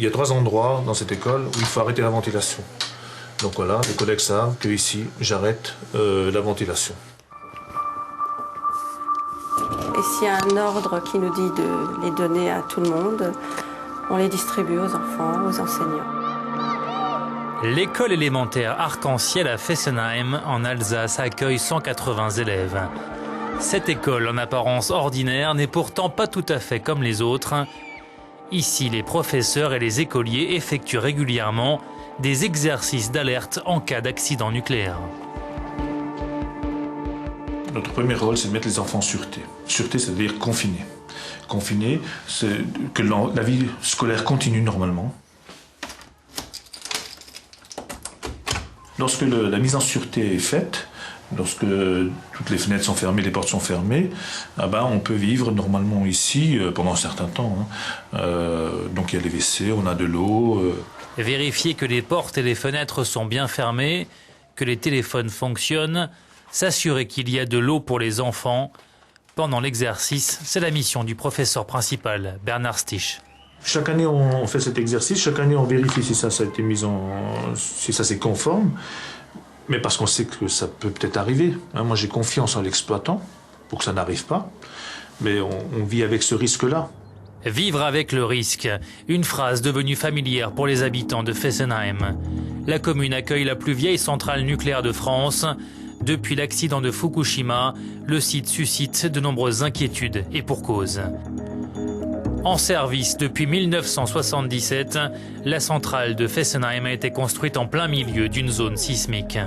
y a 3 endroits dans cette école où il faut arrêter la ventilation. Donc voilà, les collègues savent que ici, j'arrête la ventilation. Et s'il y a un ordre qui nous dit de les donner à tout le monde, on les distribue aux enfants, aux enseignants. L'école élémentaire Arc-en-Ciel à Fessenheim, en Alsace, accueille 180 élèves. Cette école, en apparence ordinaire, n'est pourtant pas tout à fait comme les autres. Ici, les professeurs et les écoliers effectuent régulièrement des exercices d'alerte en cas d'accident nucléaire. Notre premier rôle, c'est de mettre les enfants en sûreté. Sûreté, c'est-à-dire confinés. Confinés, c'est que la vie scolaire continue normalement. Lorsque la mise en sûreté est faite, lorsque toutes les fenêtres sont fermées, les portes sont fermées, on peut vivre normalement ici pendant un certain temps. Donc il y a les WC, on a de l'eau. Vérifier que les portes et les fenêtres sont bien fermées, que les téléphones fonctionnent, s'assurer qu'il y a de l'eau pour les enfants. Pendant l'exercice, c'est la mission du professeur principal, Bernard Stich. Chaque année, on fait cet exercice. Chaque année, on vérifie si ça a été si ça c'est conforme. Mais parce qu'on sait que ça peut peut-être arriver. Moi, j'ai confiance en l'exploitant pour que ça n'arrive pas. Mais on vit avec ce risque-là. Vivre avec le risque, une phrase devenue familière pour les habitants de Fessenheim. La commune accueille la plus vieille centrale nucléaire de France. Depuis l'accident de Fukushima, le site suscite de nombreuses inquiétudes et pour cause. En service depuis 1977, la centrale de Fessenheim a été construite en plein milieu d'une zone sismique.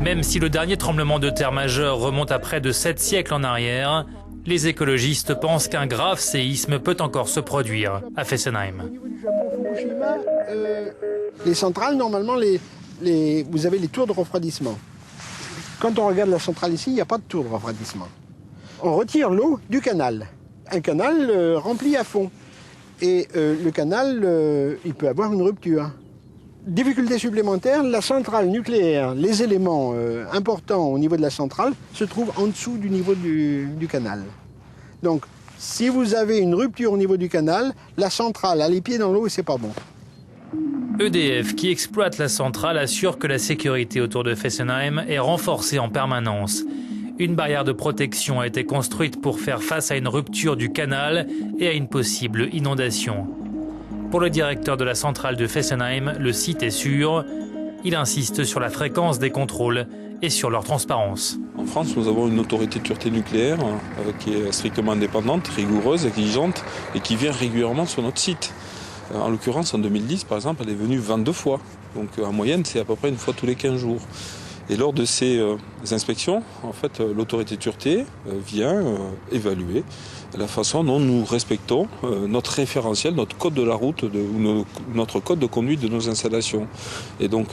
Même si le dernier tremblement de terre majeur remonte à près de 7 siècles en arrière, les écologistes pensent qu'un grave séisme peut encore se produire à Fessenheim. Au niveau du Japon Fukushima, les centrales, normalement, vous avez les tours de refroidissement. Quand on regarde la centrale ici, il n'y a pas de tour de refroidissement. On retire l'eau du canal. Un canal rempli à fond. Et le canal, il peut avoir une rupture. Difficulté supplémentaire, la centrale nucléaire, les éléments importants au niveau de la centrale se trouvent en dessous du niveau du canal. Donc, si vous avez une rupture au niveau du canal, la centrale a les pieds dans l'eau et c'est pas bon. EDF, qui exploite la centrale, assure que la sécurité autour de Fessenheim est renforcée en permanence. Une barrière de protection a été construite pour faire face à une rupture du canal et à une possible inondation. Pour le directeur de la centrale de Fessenheim, le site est sûr. Il insiste sur la fréquence des contrôles et sur leur transparence. En France, nous avons une autorité de sûreté nucléaire qui est strictement indépendante, rigoureuse, exigeante et qui vient régulièrement sur notre site. En l'occurrence, en 2010, par exemple, elle est venue 22 fois. Donc en moyenne, c'est à peu près une fois tous les 15 jours. Et lors de ces inspections, en fait, l'autorité de sûreté vient évaluer la façon dont nous respectons notre référentiel, notre code de la route, notre code de conduite de nos installations. Et donc,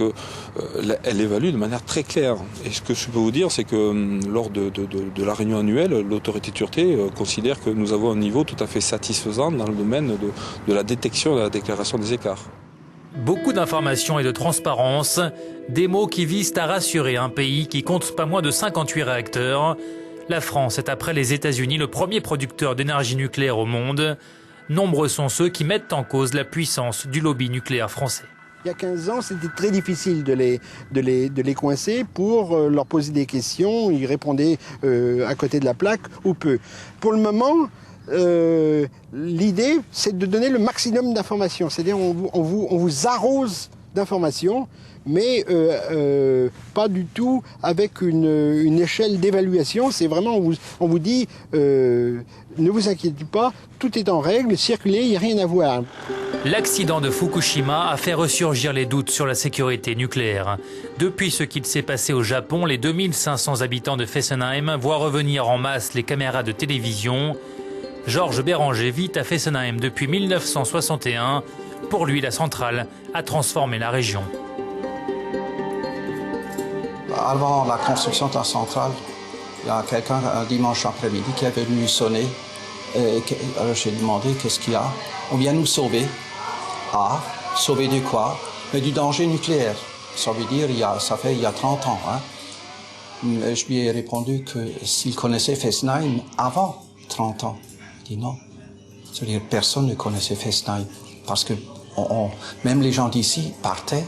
elle évalue de manière très claire. Et ce que je peux vous dire, c'est que lors de la réunion annuelle, l'autorité de sûreté considère que nous avons un niveau tout à fait satisfaisant dans le domaine de la détection et de la déclaration des écarts. Beaucoup d'informations et de transparence, des mots qui visent à rassurer un pays qui compte pas moins de 58 réacteurs. La France est, après les États-Unis, le premier producteur d'énergie nucléaire au monde. Nombreux sont ceux qui mettent en cause la puissance du lobby nucléaire français. Il y a 15 ans, c'était très difficile de les coincer pour leur poser des questions. Ils répondaient à côté de la plaque ou peu. Pour le moment, l'idée, c'est de donner le maximum d'informations. C'est-à-dire on vous arrose d'informations, mais pas du tout avec une échelle d'évaluation. C'est vraiment, on vous dit, ne vous inquiétez pas, tout est en règle, circulez, il n'y a rien à voir. L'accident de Fukushima a fait ressurgir les doutes sur la sécurité nucléaire. Depuis ce qu'il s'est passé au Japon, les 2500 habitants de Fessenheim voient revenir en masse les caméras de télévision. Georges Béranger vit à Fessenheim depuis 1961. Pour lui, la centrale a transformé la région. Avant la construction de la centrale, il y a quelqu'un un dimanche après-midi qui est venu sonner. Alors j'ai demandé qu'est-ce qu'il y a. On vient nous sauver. Ah, sauver de quoi? Mais du danger nucléaire. Ça veut dire il y a 30 ans. Je lui ai répondu que s'il connaissait Fessenheim avant 30 ans. Il dit non. C'est-à-dire personne ne connaissait Fessenheim parce que même les gens d'ici partaient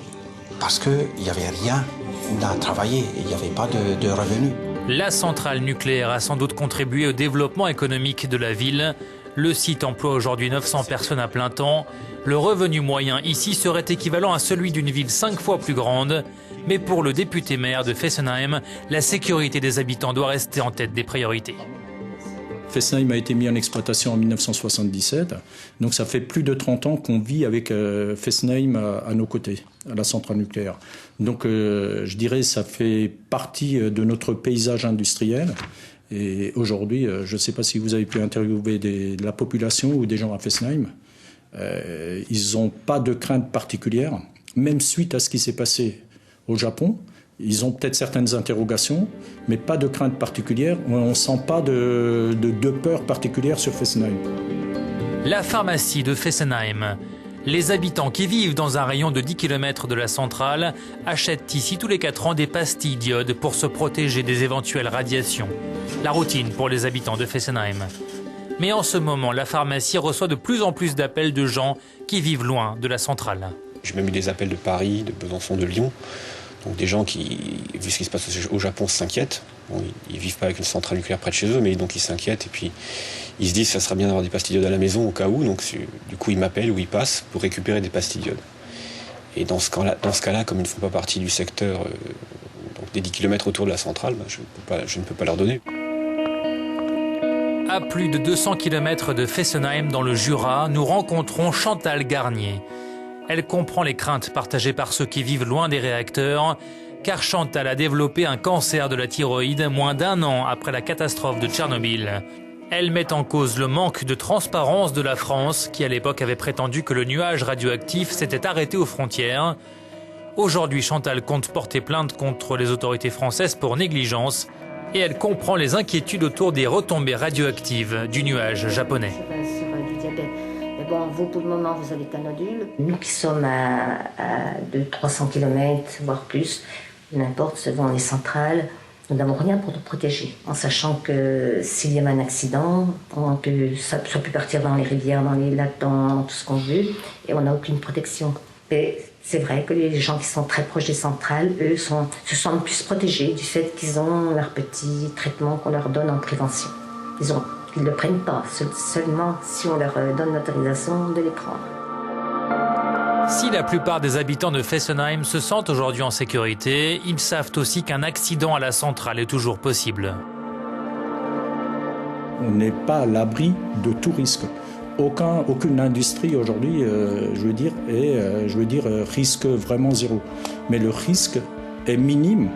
parce qu'il n'y avait rien à travailler, il n'y avait pas de revenus. La centrale nucléaire a sans doute contribué au développement économique de la ville. Le site emploie aujourd'hui 900 personnes à plein temps. Le revenu moyen ici serait équivalent à celui d'une ville 5 fois plus grande. Mais pour le député maire de Fessenheim, la sécurité des habitants doit rester en tête des priorités. Fessenheim a été mis en exploitation en 1977, donc ça fait plus de 30 ans qu'on vit avec Fessenheim à nos côtés, à la centrale nucléaire. Donc je dirais ça fait partie de notre paysage industriel. Et aujourd'hui, je ne sais pas si vous avez pu interviewer de la population ou des gens à Fessenheim. Ils n'ont pas de crainte particulière, même suite à ce qui s'est passé au Japon. Ils ont peut-être certaines interrogations, mais pas de crainte particulière. On ne sent pas de peur particulière sur Fessenheim. La pharmacie de Fessenheim. Les habitants qui vivent dans un rayon de 10 km de la centrale achètent ici tous les 4 ans des pastilles d'iode pour se protéger des éventuelles radiations. La routine pour les habitants de Fessenheim. Mais en ce moment, la pharmacie reçoit de plus en plus d'appels de gens qui vivent loin de la centrale. J'ai même eu des appels de Paris, de Besançon, de Lyon. Donc des gens qui, vu ce qui se passe au Japon, s'inquiètent. Bon, ils vivent pas avec une centrale nucléaire près de chez eux, mais donc ils s'inquiètent. Et puis ils se disent que ça serait bien d'avoir des pastilles d'iode à la maison au cas où. Donc du coup ils m'appellent ou ils passent pour récupérer des pastilles d'iode. Et dans ce cas-là, comme ils ne font pas partie du secteur donc des 10 km autour de la centrale, je ne peux pas leur donner. À plus de 200 km de Fessenheim dans le Jura, nous rencontrons Chantal Garnier. Elle comprend les craintes partagées par ceux qui vivent loin des réacteurs, car Chantal a développé un cancer de la thyroïde moins d'1 an après la catastrophe de Tchernobyl. Elle met en cause le manque de transparence de la France, qui à l'époque avait prétendu que le nuage radioactif s'était arrêté aux frontières. Aujourd'hui, Chantal compte porter plainte contre les autorités françaises pour négligence, et elle comprend les inquiétudes autour des retombées radioactives du nuage japonais. Bon, vous, pour le moment, vous avez qu'un nodule. Nous qui sommes à 300 km, voire plus, n'importe, selon les centrales, nous n'avons rien pour nous protéger. En sachant que s'il y a un accident, ça peut partir dans les rivières, dans les lacs, dans tout ce qu'on veut, et on n'a aucune protection. Et c'est vrai que les gens qui sont très proches des centrales, eux, se sentent plus protégés du fait qu'ils ont leur petit traitement qu'on leur donne en prévention. Ils ne le prennent pas, seulement si on leur donne l'autorisation de les prendre. Si la plupart des habitants de Fessenheim se sentent aujourd'hui en sécurité, ils savent aussi qu'un accident à la centrale est toujours possible. On n'est pas à l'abri de tout risque. Aucune industrie aujourd'hui, risque vraiment zéro. Mais le risque est minime.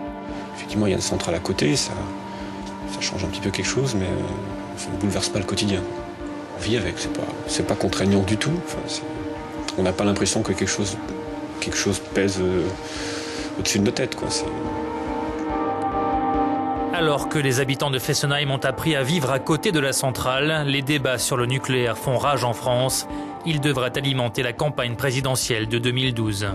Effectivement, il y a une centrale à côté, ça change un petit peu quelque chose, mais ça ne bouleverse pas le quotidien. On vit avec, c'est pas contraignant du tout. Enfin, on n'a pas l'impression que quelque chose pèse au-dessus de nos têtes, quoi. Alors que les habitants de Fessenheim ont appris à vivre à côté de la centrale, les débats sur le nucléaire font rage en France. Ils devraient alimenter la campagne présidentielle de 2012.